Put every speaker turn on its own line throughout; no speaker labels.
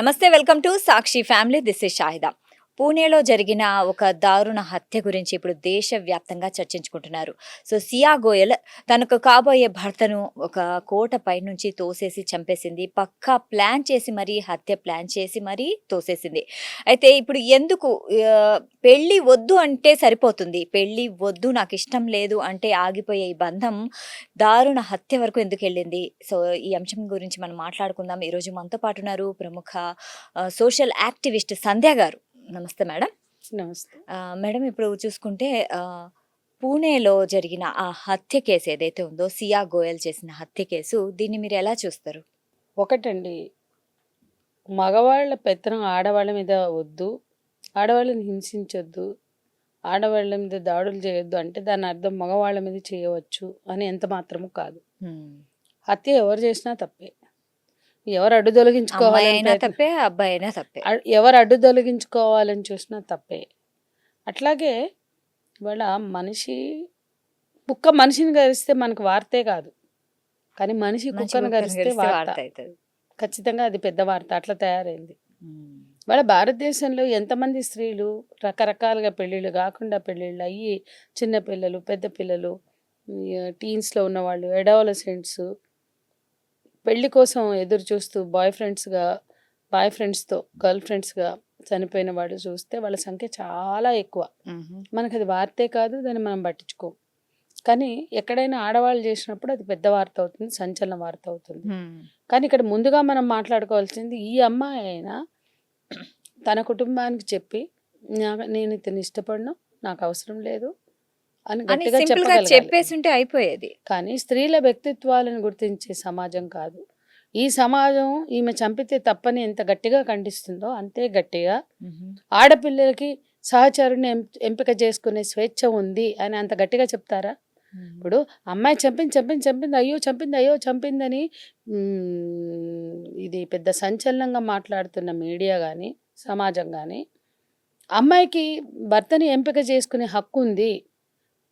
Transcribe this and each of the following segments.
నమస్తే welcome to Sakshi family this is Shahida. పూణేలో జరిగిన ఒక దారుణ హత్య గురించి ఇప్పుడు దేశవ్యాప్తంగా చర్చించుకుంటున్నారు. సో సియా గోయల్ తనకు కాబోయే భర్తను ఒక కోట పై నుంచి తోసేసి చంపేసింది. పక్కా ప్లాన్ చేసి మరీ హత్య ప్లాన్ చేసి మరీ తోసేసింది. అయితే ఇప్పుడు ఎందుకు పెళ్లి వద్దు అంటే సరిపోతుంది, పెళ్లి వద్దు నాకు ఇష్టం లేదు అంటే ఆగిపోయే ఈ బంధం దారుణ హత్య వరకు ఎందుకు వెళ్ళింది? సో ఈ అంశం గురించి మనం మాట్లాడుకుందాం. ఈరోజు మనతో పాటు ఉన్నారు ప్రముఖ సోషల్ యాక్టివిస్ట్ సంధ్య గారు. నమస్తే మేడం.
నమస్తే.
మేడం ఇప్పుడు చూసుకుంటే పూణేలో జరిగిన ఆ హత్య కేసు ఏదైతే ఉందో సియా గోయల్ చేసిన హత్య కేసు, దీన్ని మీరు ఎలా చూస్తారు?
ఒకటండి, మగవాళ్ళ పెత్తనం ఆడవాళ్ళ మీద వద్దు, ఆడవాళ్ళని హింసించొద్దు, ఆడవాళ్ళ మీద దాడులు చేయొద్దు అంటే దాని అర్థం మగవాళ్ళ మీద చేయవచ్చు అని ఎంత మాత్రము కాదు. హత్య ఎవరు చేసినా తప్పే. ఎవరు అడ్డు తొలగించుకోవాలైనా
తప్పే, అబ్బాయి అయినా తప్పే.
ఎవరు అడ్డు తొలగించుకోవాలని చూసినా తప్పే. అట్లాగే ఇవాళ కుక్క మనిషిని గరిస్తే మనకు వార్తే కాదు, కానీ మనిషి కుక్కను గరిస్తే వార్త అవుతుంది. ఖచ్చితంగా అది పెద్ద వార్త. అట్లా తయారైంది. ఇవాళ భారతదేశంలో ఎంతమంది స్త్రీలు రకరకాలుగా పెళ్ళిళ్ళు కాకుండా పెళ్ళిళ్ళు అయ్యి, చిన్నపిల్లలు, పెద్ద పిల్లలు, టీన్స్లో ఉన్నవాళ్ళు, అడాలసెంట్స్ పెళ్లి కోసం ఎదురు చూస్తూ బాయ్ ఫ్రెండ్స్తో గర్ల్ ఫ్రెండ్స్గా చనిపోయిన వాడు చూస్తే వాళ్ళ సంఖ్య చాలా ఎక్కువ. మనకు అది వార్తే కాదు, దాన్ని మనం పట్టించుకోం. కానీ ఎక్కడైనా ఆడవాళ్ళు చేసినప్పుడు అది పెద్ద వార్త అవుతుంది, సంచలన వార్త అవుతుంది. కానీ ఇక్కడ ముందుగా మనం మాట్లాడుకోవాల్సింది, ఈ అమ్మాయి అయినా తన కుటుంబానికి చెప్పి నేను ఇతను ఇష్టపడను, నాకు అవసరం లేదు అని గట్టిగా
చెప్పేసి ఉంటే అయిపోయేది.
కానీ స్త్రీల వ్యక్తిత్వాలను గుర్తించే సమాజం కాదు ఈ సమాజం. ఈమె చంపితే తప్పని ఎంత గట్టిగా ఖండిస్తుందో అంతే గట్టిగా ఆడపిల్లలకి సహచరుని ఎంపిక చేసుకునే స్వేచ్ఛ ఉంది అని అంత గట్టిగా చెప్తారా? ఇప్పుడు అమ్మాయి చంపింది అయ్యో చంపిందని ఇది పెద్ద సంచలనంగా మాట్లాడుతున్న మీడియా కానీ సమాజం కానీ, అమ్మాయికి భర్తని ఎంపిక చేసుకునే హక్కు ఉంది,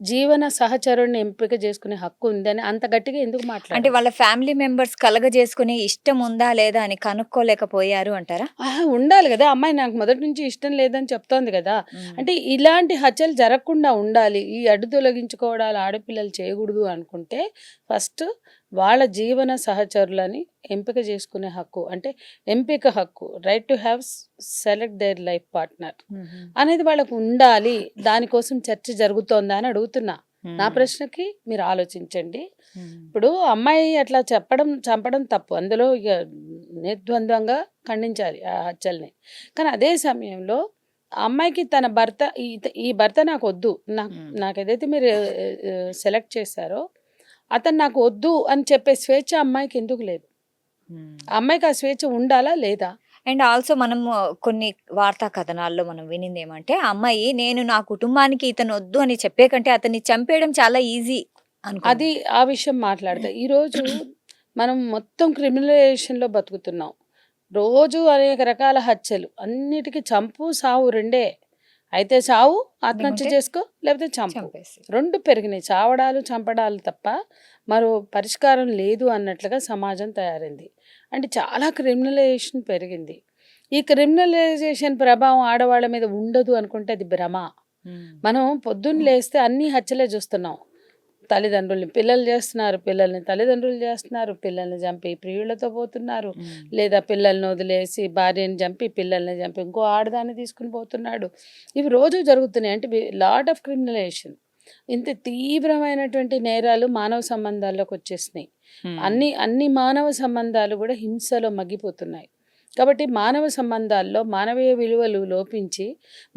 జీవన సహచరుడిని ఎంపిక చేసుకునే హక్కు ఉందని అంత గట్టిగా ఎందుకు మాట్లాడారు?
అంటే వాళ్ళ ఫ్యామిలీ మెంబర్స్ కలగజేసుకునే ఇష్టం ఉందా లేదా అని కనుక్కోలేకపోయారు అంటారా?
ఉండాలి కదా. అమ్మాయి నాకు మొదటి నుంచి ఇష్టం లేదని చెప్తోంది కదా. అంటే ఇలాంటి హత్యలు జరగకుండా ఉండాలి, ఈ అడ్డు తొలగించుకోవడాలు ఆడపిల్లలు చేయకూడదు అనుకుంటే ఫస్ట్ వాళ్ళ జీవన సహచరులని ఎంపిక చేసుకునే హక్కు, అంటే ఎంపిక హక్కు, right to have select their life partner అనేది వాళ్ళకు ఉండాలి. దానికోసం చర్చ జరుగుతోందా అని అడుగుతున్నా. నా ప్రశ్నకి మీరు ఆలోచించండి. ఇప్పుడు అమ్మాయి అట్లా చంపడం తప్పు, అందులో ఇక నిర్ద్వంద్వంగా ఖండించాలి ఆ హత్యల్ని. కానీ అదే సమయంలో అమ్మాయికి తన భర్త ఈ భర్త నాకు వద్దు, నాకు ఏదైతే మీరు సెలెక్ట్ చేశారో అతను నాకు వద్దు అని చెప్పే స్వేచ్ఛ అమ్మాయికి ఎందుకు లేదు? అమ్మాయికి ఆ స్వేచ్ఛ ఉండాలా లేదా?
అండ్ ఆల్సో మనం కొన్ని వార్తా కథనాల్లో మనం వినింది ఏమంటే, అమ్మాయి నేను నా కుటుంబానికి ఇతను వద్దు అని చెప్పే కంటే అతన్ని చంపేయడం చాలా ఈజీ
అది ఆ విషయం మాట్లాడతా. ఈరోజు మనం మొత్తం క్రిమినలైజేషన్లో బతుకుతున్నాం. రోజు అనేక రకాల హత్యలు, అన్నిటికీ చంపు సావు రెండే. అయితే చావు, ఆత్మహత్య చేసుకో, లేకపోతే చంపు, రెండు పెరిగినాయి. చావడాలు చంపడాలు తప్ప మరో పరిష్కారం లేదు అన్నట్లుగా సమాజం తయారైంది. అంటే చాలా క్రిమినలైజేషన్ పెరిగింది. ఈ క్రిమినలైజేషన్ ప్రభావం ఆడవాళ్ళ మీద ఉండదు అనుకుంటే అది భ్రమ. మనం పొద్దున్న లేస్తే అన్ని హత్యలే చూస్తున్నాం. తల్లిదండ్రుల్ని పిల్లలు చేస్తున్నారు, పిల్లల్ని తల్లిదండ్రులు చేస్తున్నారు, పిల్లల్ని చంపి ప్రియులతో పోతున్నారు, లేదా పిల్లల్ని వదిలేసి భార్యని చంపి పిల్లల్ని చంపి ఇంకో ఆడదాన్ని తీసుకుని పోతున్నాడు. ఇవి రోజు జరుగుతున్నాయి. అంటే లాట్ ఆఫ్ క్రిమినలైజేషన్. ఇంత తీవ్రమైనటువంటి నేరాలు మానవ సంబంధాల్లోకి వచ్చేసినాయి. అన్ని మానవ సంబంధాలు కూడా హింసలో మగ్గిపోతున్నాయి. కాబట్టి మానవ సంబంధాల్లో మానవీయ విలువలు లోపించి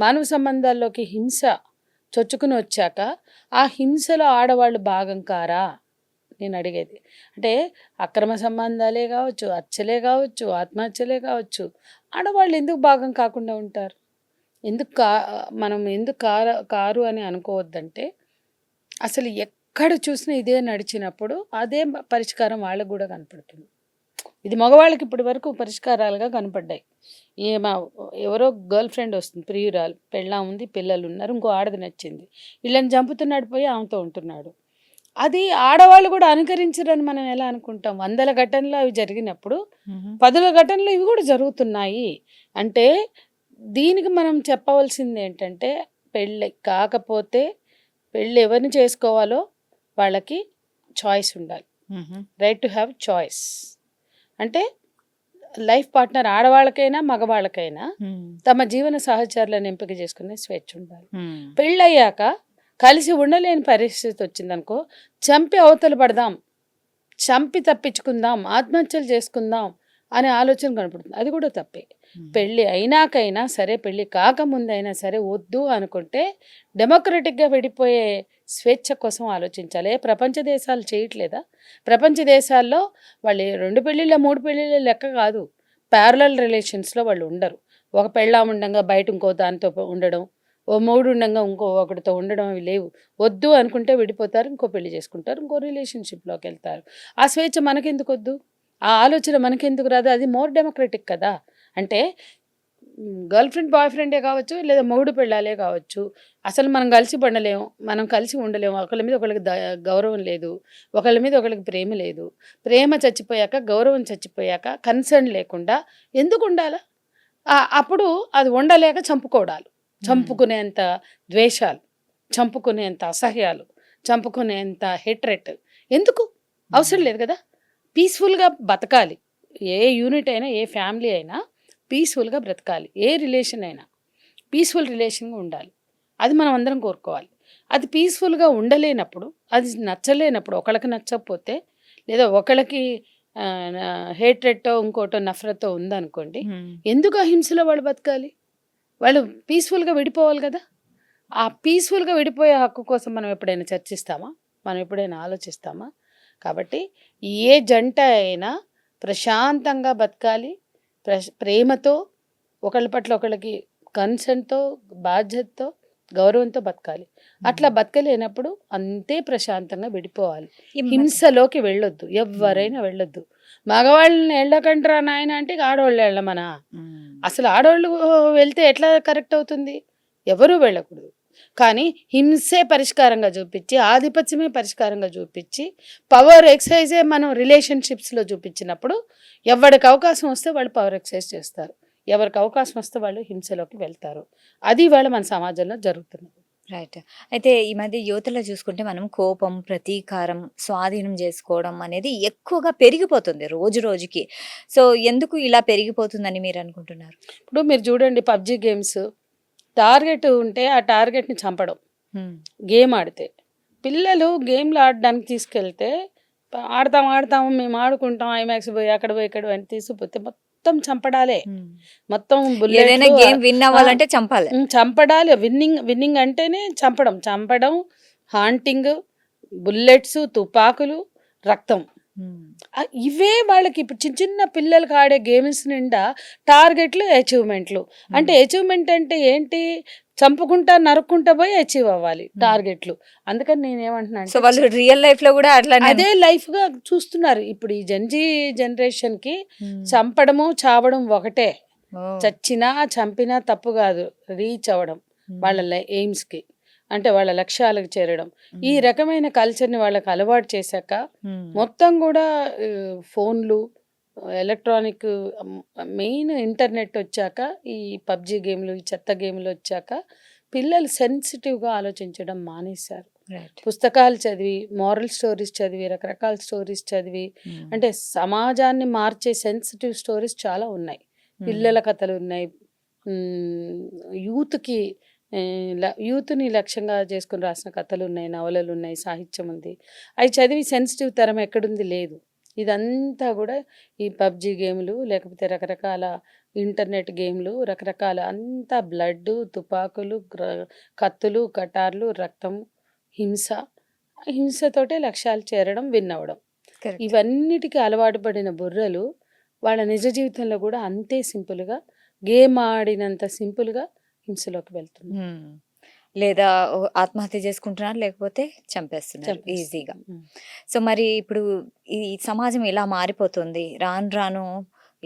మానవ సంబంధాల్లోకి హింస చొచ్చుకుని వచ్చాక ఆ హింసలో ఆడవాళ్ళు భాగం కారా నేను అడిగేది. అంటే అక్రమ సంబంధాలే కావచ్చు, హత్యలే కావచ్చు, ఆత్మహత్యలే కావచ్చు, ఆడవాళ్ళు ఎందుకు భాగం కాకుండా ఉంటారు? మనం ఎందుకు కారు అని అనుకోవద్దంటే, అసలు ఎక్కడ చూసినా ఇదే నడిచినప్పుడు అదే పరిష్కారం వాళ్ళకు కూడా కనపడుతుంది. ఇది మగవాళ్ళకి ఇప్పటి వరకు పరిష్కారాలుగా కనపడ్డాయి. ఎవరో గర్ల్ ఫ్రెండ్ వస్తుంది, ప్రియురాలు, పెళ్ళాం ఉంది, పిల్లలు ఉన్నారు, ఇంకో ఆడది నచ్చింది, వీళ్ళని చంపుతున్నాడు, పోయి ఆమెతో ఉంటున్నాడు. అది ఆడవాళ్ళు కూడా అనుకరించరని మనం ఎలా అనుకుంటాం? వందల ఘటనలు అవి జరిగినప్పుడు పదుల ఘటనలు ఇవి కూడా జరుగుతున్నాయి అంటే దీనికి మనం చెప్పవలసింది ఏంటంటే పెళ్ళి కాకపోతే పెళ్ళి ఎవరిని చేసుకోవాలో వాళ్ళకి చాయిస్ ఉండాలి. రైట్ టు హ్యావ్ చాయిస్ అంటే లైఫ్ పార్ట్నర్ ఆడవాళ్ళకైనా మగవాళ్ళకైనా తమ జీవన సహచరులను ఎంపిక చేసుకునే స్వేచ్ఛ ఉండాలి. పెళ్ళయ్యాక కలిసి ఉండలేని పరిస్థితి వచ్చిందనుకో చంపి అవతల పడదాం, చంపి తప్పించుకుందాం, ఆత్మహత్యలు చేసుకుందాం అనే ఆలోచన కనపడుతుంది. అది కూడా తప్పే. పెళ్ళి అయినాకైనా సరే, పెళ్ళి కాకముందైనా సరే వద్దు అనుకుంటే డెమోక్రటిక్గా విడిపోయే స్వేచ్ఛ కోసం ఆలోచించాలి. ప్రపంచ దేశాలు చేయట్లేదా? ప్రపంచ దేశాల్లో వాళ్ళు 2 పెళ్ళిళ్ళ 3 పెళ్ళిళ్ళ లెక్క కాదు. ప్యారలల్ రిలేషన్స్లో వాళ్ళు ఉండరు. ఒక పెళ్ళాం ఉండంగా బయట ఇంకో దానితో ఉండడం, ఓ మూడు ఉండంగా ఇంకో ఒకటితో ఉండడం అవి లేవు. వద్దు అనుకుంటే విడిపోతారు, ఇంకో పెళ్లి చేసుకుంటారు, ఇంకో రిలేషన్షిప్లోకి వెళ్తారు. ఆ స్వేచ్ఛ మనకెందుకు వద్దు? ఆ ఆలోచన మనకెందుకు రాదు? అది మోర్ డెమోక్రటిక్ కదా. అంటే గర్ల్ ఫ్రెండ్ బాయ్ ఫ్రెండే కావచ్చు, లేదా మొగుడు పెళ్ళాలే కావచ్చు, అసలు మనం కలిసి పండలేము, మనం కలిసి ఉండలేము. ఒకళ్ళ మీద ఒకళ్ళకి గౌరవం లేదు, ఒకళ్ళ మీద ఒకళ్ళకి ప్రేమ లేదు. ప్రేమ చచ్చిపోయాక, గౌరవం చచ్చిపోయాక కన్సర్న్ లేకుండా ఎందుకు ఉండాలా? అప్పుడు అది ఉండలేక చంపుకోవడాలు, చంపుకునేంత ద్వేషాలు, చంపుకునేంత అసహ్యాలు, చంపుకునేంత హేట్రెట్ ఎందుకు? అవసరం లేదు కదా. పీస్ఫుల్గా బతకాలి. ఏ యూనిట్ అయినా, ఏ ఫ్యామిలీ అయినా పీస్ఫుల్గా బ్రతకాలి. ఏ రిలేషన్ అయినా పీస్ఫుల్ రిలేషన్గా ఉండాలి. అది మనం అందరం కోరుకోవాలి. అది పీస్ఫుల్గా ఉండలేనప్పుడు, అది నచ్చలేనప్పుడు, ఒకళ్ళకి నచ్చకపోతే లేదా ఒకళ్ళకి హేట్రెట్టో ఇంకోటో నఫరతో ఉందనుకోండి, ఎందుకు అహింసలో వాళ్ళు బతకాలి? వాళ్ళు పీస్ఫుల్గా విడిపోవాలి కదా. ఆ పీస్ఫుల్గా విడిపోయే హక్కు కోసం మనం ఎప్పుడైనా చర్చిస్తామా? మనం ఎప్పుడైనా ఆలోచిస్తామా? కాబట్టి ఏ జంట అయినా ప్రశాంతంగా బతకాలి, ప్రేమతో, ఒకళ్ళ పట్ల ఒకళ్ళకి కన్సర్న్తో, బాధ్యతతో, గౌరవంతో బతకాలి. అట్లా బతకలేనప్పుడు అంతే ప్రశాంతంగా విడిపోవాలి. హింసలోకి వెళ్ళొద్దు, ఎవరైనా వెళ్ళొద్దు. మగవాళ్ళని వెళ్ళకంటారా నాయన అంటే ఆడవాళ్ళు వెళ్ళమనా? అసలు ఆడవాళ్ళు వెళ్తే ఎట్లా కరెక్ట్ అవుతుంది? ఎవరూ వెళ్ళకూడదు. కానీ హింసే పరిష్కారంగా చూపించి, ఆధిపత్యమే పరిష్కారంగా చూపించి, పవర్ ఎక్సర్సైజే మనం రిలేషన్షిప్స్లో చూపించినప్పుడు ఎవరికి అవకాశం వస్తే వాళ్ళు పవర్ ఎక్సర్సైజ్ చేస్తారు, ఎవరికి అవకాశం వస్తే వాళ్ళు హింసలోకి వెళ్తారు. అది ఇవాళ మన సమాజంలో జరుగుతుంది.
రైట్. అయితే ఈ మధ్య యువతలో చూసుకుంటే మనం కోపం, ప్రతీకారం, స్వాధీనం చేసుకోవడం అనేది ఎక్కువగా పెరిగిపోతుంది రోజు రోజుకి. సో ఎందుకు ఇలా పెరిగిపోతుందని మీరు అనుకుంటున్నారు?
ఇప్పుడు మీరు చూడండి, పబ్జి గేమ్స్ టార్గెట్ ఉంటే ఆ టార్గెట్ని చంపడం. గేమ్ ఆడితే పిల్లలు గేమ్లు ఆడడానికి తీసుకెళ్తే ఆడతాము మేము ఆడుకుంటాం, ఐమాక్స్ పోయి అక్కడ పోయి ఇక్కడ అని తీసుకుపోతే మొత్తం చంపడాలే. మొత్తం
ఏదైనా గేమ్ విన్ అవ్వాలంటే చంపాలి,
చంపడాలి. విన్నింగ్ అంటేనే చంపడం, హాంటింగ్, బుల్లెట్స్, తుపాకులు, రక్తం. ఇవే వాళ్ళకి ఇప్పుడు చిన్న చిన్న పిల్లలకి ఆడే గేమ్స్ నిండా టార్గెట్లు, అచీవ్మెంట్లు. అంటే అచీవ్మెంట్ అంటే ఏంటి? చంపుకుంటా నరుక్కుంటా పోయి అచీవ్ అవ్వాలి టార్గెట్లు. అందుకని నేనేమంటున్నా
సో వాళ్ళు రియల్ లైఫ్ లో కూడా అట్లా
అదే లైఫ్ గా చూస్తున్నారు. ఇప్పుడు ఈ జనరేషన్ కి చంపడము చావడం ఒకటే. చచ్చినా చంపినా తప్పు కాదు, రీచ్ అవ్వడం వాళ్ళ ఎయిమ్స్ కి, అంటే వాళ్ళ లక్ష్యాలకు చేరడం. ఈ రకమైన కల్చర్ని వాళ్ళకి అలవాటు చేశాక మొత్తం కూడా ఫోన్లు, ఎలక్ట్రానిక్, మెయిన్ ఇంటర్నెట్ వచ్చాక, ఈ పబ్జి గేమ్లు, ఈ చెత్త గేమ్లు వచ్చాక పిల్లలు సెన్సిటివ్గా ఆలోచించడం మానేశారు. పుస్తకాలు చదివి, మోరల్ స్టోరీస్ చదివి, రకరకాల స్టోరీస్ చదివి, అంటే సమాజాన్ని మార్చే సెన్సిటివ్ స్టోరీస్ చాలా ఉన్నాయి. పిల్లల కథలు ఉన్నాయి, యూత్ని లక్ష్యంగా చేసుకుని రాసిన కథలు ఉన్నాయి, నవలలు ఉన్నాయి, సాహిత్యం ఉంది. అవి చదివి సెన్సిటివ్ తరం ఎక్కడుంది? లేదు. ఇదంతా కూడా ఈ పబ్జి గేమ్లు, లేకపోతే రకరకాల ఇంటర్నెట్ గేమ్లు, రకరకాల అంతా బ్లడ్, తుపాకులు, కత్తులు, కటార్లు, రక్తం, హింసతోటే లక్ష్యాలు చేరడం, విన్ అవ్వడం. ఇవన్నిటికీ అలవాటు పడిన బుర్రలు వాళ్ళ నిజ జీవితంలో కూడా అంతే సింపుల్గా, గేమ్ ఆడినంత సింపుల్గా హింసలోకి వెళ్తుంది.
లేదా ఆత్మహత్య చేసుకుంటున్నారు, లేకపోతే చంపేస్తున్నారు ఈజీగా. సో మరి ఇప్పుడు ఈ సమాజం ఇలా మారిపోతుంది, రాను రాను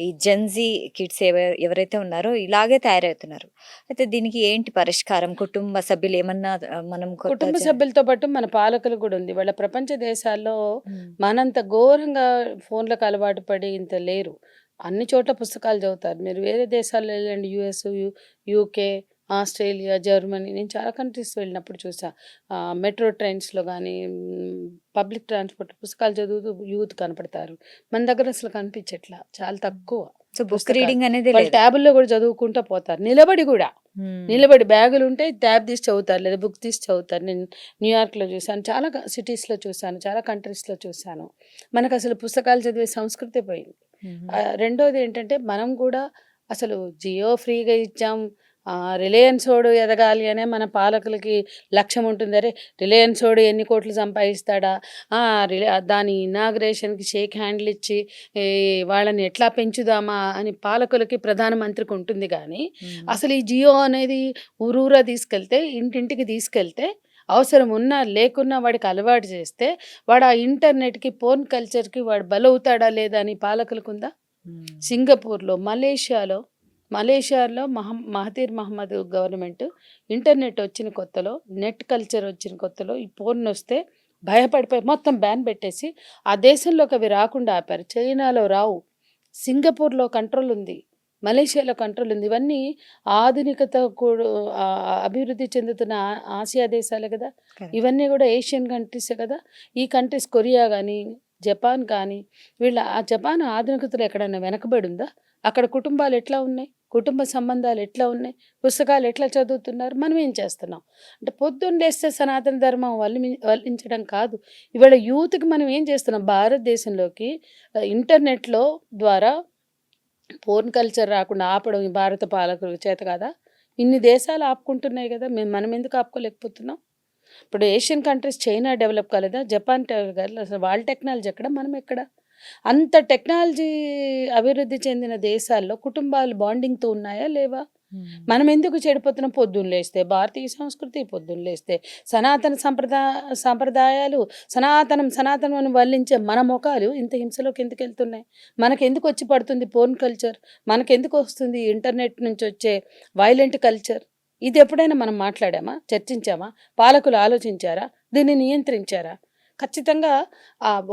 ఈ జెన్జీ కిడ్స్ ఎవరైతే ఉన్నారో ఇలాగే తయారవుతున్నారు. అయితే దీనికి ఏంటి పరిష్కారం? కుటుంబ సభ్యులు ఏమన్నా మనం
కుటుంబ సభ్యులతో పాటు మన పాలకులు కూడా ఉంది. వాళ్ళ ప్రపంచ దేశాల్లో మనంత ఘోరంగా ఫోన్లకు అలవాటు పడి ఇంత లేరు. అన్ని చోట్ల పుస్తకాలు చదువుతారు. మీరు వేరే దేశాల్లో వెళ్ళండి, యూఎస్, యూకే, ఆస్ట్రేలియా, జర్మనీ, నేను చాలా కంట్రీస్ వెళ్ళినప్పుడు చూసా. మెట్రో ట్రైన్స్లో కానీ, పబ్లిక్ ట్రాన్స్పోర్ట్ పుస్తకాలు చదువుతూ యూత్ కనపడతారు. మన దగ్గర అసలు కనిపించట్లా, చాలా తక్కువ.
సో బుక్
పుస్తకాలు.
రీడింగ్ అనేది
వాళ్ళు ట్యాబుల్లో కూడా చదువుకుంటూ పోతారు, నిలబడి కూడా. నిలబడి బ్యాగులు ఉంటే ట్యాబ్ తీసి చదువుతారు, లేదా బుక్ తీసి చదువుతారు. నేను న్యూయార్క్లో చూశాను, చాలా సిటీస్లో చూశాను, చాలా కంట్రీస్లో చూశాను. మనకు అసలు పుస్తకాలు చదివే సంస్కృతి పోయింది. రెండోది ఏంటంటే, మనం కూడా అసలు జియో ఫ్రీగా ఇచ్చాం, రిలయన్స్ వాడు ఎదగాలి అనే మన పాలకులకి లక్ష్యం ఉంటుంది. అరే రిలయన్స్ వాడు ఎన్ని కోట్లు సంపాదిస్తాడా, దాని ఇనాగ్రేషన్కి షేక్ హ్యాండ్లు ఇచ్చి వాళ్ళని ఎట్లా పెంచుదామా అని పాలకులకి, ప్రధానమంత్రికి ఉంటుంది. కానీ అసలు ఈ జియో అనేది ఊరూరా తీసుకెళ్తే, ఇంటింటికి తీసుకెళ్తే, అవసరం ఉన్నా లేకున్నా వాడికి అలవాటు చేస్తే, వాడు ఆ ఇంటర్నెట్కి, ఫోన్ కల్చర్కి వాడు బలవుతాడా లేదా అని పాలకులకు ఉందా? సింగపూర్లో, మలేషియాలో మహతీర్ మహమ్మద్ గవర్నమెంట్ ఇంటర్నెట్ వచ్చిన కొత్తలో, నెట్ కల్చర్ వచ్చిన కొత్తలో, ఈ ఫోన్ వస్తే భయపడిపోయి మొత్తం బ్యాన్ పెట్టేసి ఆ దేశంలోకి అవి రాకుండా ఆపారు. చైనాలో రావు, సింగపూర్లో కంట్రోల్ ఉంది, మలేషియాలో కంట్రోల్ ఉంది. ఇవన్నీ ఆధునికత కూడా అభివృద్ధి చెందుతున్న ఆసియా దేశాలే కదా. ఇవన్నీ కూడా ఏషియన్ కంట్రీసే కదా. ఈ కంట్రీస్ కొరియా కానీ, జపాన్ కానీ, ఆ జపాన్ ఆధునికతలో ఎక్కడైనా వెనకబడి ఉందా? అక్కడ కుటుంబాలు ఎట్లా ఉన్నాయి, కుటుంబ సంబంధాలు ఎట్లా ఉన్నాయి, పుస్తకాలు ఎట్లా చదువుతున్నారు, మనం ఏం చేస్తున్నాం అంటే పొద్దున్న లేస్తే సనాతన ధర్మం వల్లించడం కాదు. ఇవాళ యూత్కి మనం ఏం చేస్తున్నాం? భారతదేశంలోకి ఇంటర్నెట్లో ద్వారా ఫోన్ కల్చర్ రాకుండా ఆపడం ఈ భారత పాలకుల చేత కదా. ఇన్ని దేశాలు ఆపుకుంటున్నాయి కదా, మనం ఎందుకు ఆపుకోలేకపోతున్నాం? ఇప్పుడు ఏషియన్ కంట్రీస్, చైనా డెవలప్ కాలేదా, జపాన్ కాలేదా? అసలు వాళ్ళ టెక్నాలజీ ఎక్కడ, మనం ఎక్కడ? అంత టెక్నాలజీ అభివృద్ధి చెందిన దేశాల్లో కుటుంబాలు బాండింగ్తో ఉన్నాయా లేవా? మనం ఎందుకు చెడిపోతున్నాం? పొద్దున్న లేస్తే భారతీయ సంస్కృతి, పొద్దున్న లేస్తే సనాతన సంప్రదాయాలు, సనాతనం వల్లించే మన ముఖాలు ఇంత హింసలోకి ఎందుకు వెళ్తున్నాయి? మనకెందుకు వచ్చి పడుతుంది ఫోన్ కల్చర్? మనకెందుకు వస్తుంది ఇంటర్నెట్ నుంచి వచ్చే వైలెంట్ కల్చర్? ఇది ఎప్పుడైనా మనం మాట్లాడామా, చర్చించామా? పాలకులు ఆలోచించారా? దీన్ని నియంత్రించారా? ఖచ్చితంగా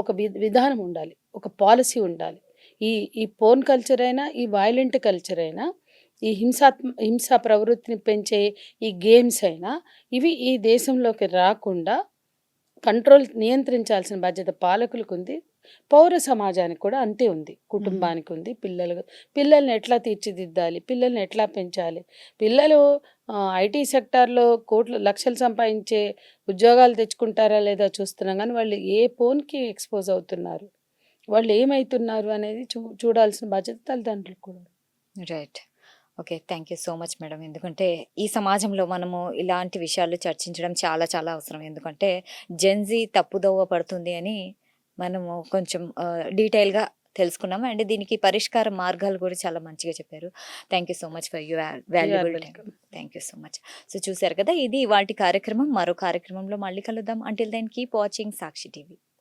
ఒక విధానం ఉండాలి, ఒక పాలసీ ఉండాలి. ఈ ఫోన్ కల్చర్ అయినా, ఈ వైలెంట్ కల్చర్ అయినా, ఈ హింసా ప్రవృత్తిని పెంచే ఈ గేమ్స్ అయినా, ఇవి ఈ దేశంలోకి రాకుండా నియంత్రించాల్సిన బాధ్యత పాలకులకు ఉంది. పౌర సమాజానికి కూడా అంతే ఉంది, కుటుంబానికి ఉంది, పిల్లల్ని ఎట్లా తీర్చిదిద్దాలి, పిల్లల్ని ఎట్లా పెంచాలి. పిల్లలు ఐటీ సెక్టార్లో లక్షలు సంపాదించే ఉద్యోగాలు తెచ్చుకుంటారా లేదా చూస్తున్నాం, కానీ వాళ్ళు ఏ ఫోన్కి ఎక్స్పోజ్ అవుతున్నారు, వాళ్ళు ఏమవుతున్నారు అనేది చూడాల్సిన బాధ్యత తల్లిదండ్రులకు కూడా.
Right. Okay, thank you so much madam. ఎందుకంటే ఈ సమాజంలో మనము ఇలాంటి విషయాలు చర్చించడం చాలా చాలా అవసరం. ఎందుకంటే జెన్జీ తప్పుదోవ పడుతుంది అని మనము కొంచెం డీటెయిల్గా తెలుసుకున్నాము. అండ్ దీనికి పరిష్కార మార్గాలు కూడా చాలా మంచిగా చెప్పారు. Thank you so much for your valuable time. Thank you so much. So చూసారు కదా, ఇది ఇవాల్టి కార్యక్రమం. మరో కార్యక్రమంలో మళ్ళీ కలుద్దాం. అంటిల్ దెన్ కీప్ వాచింగ్ సాక్షి టీవీ.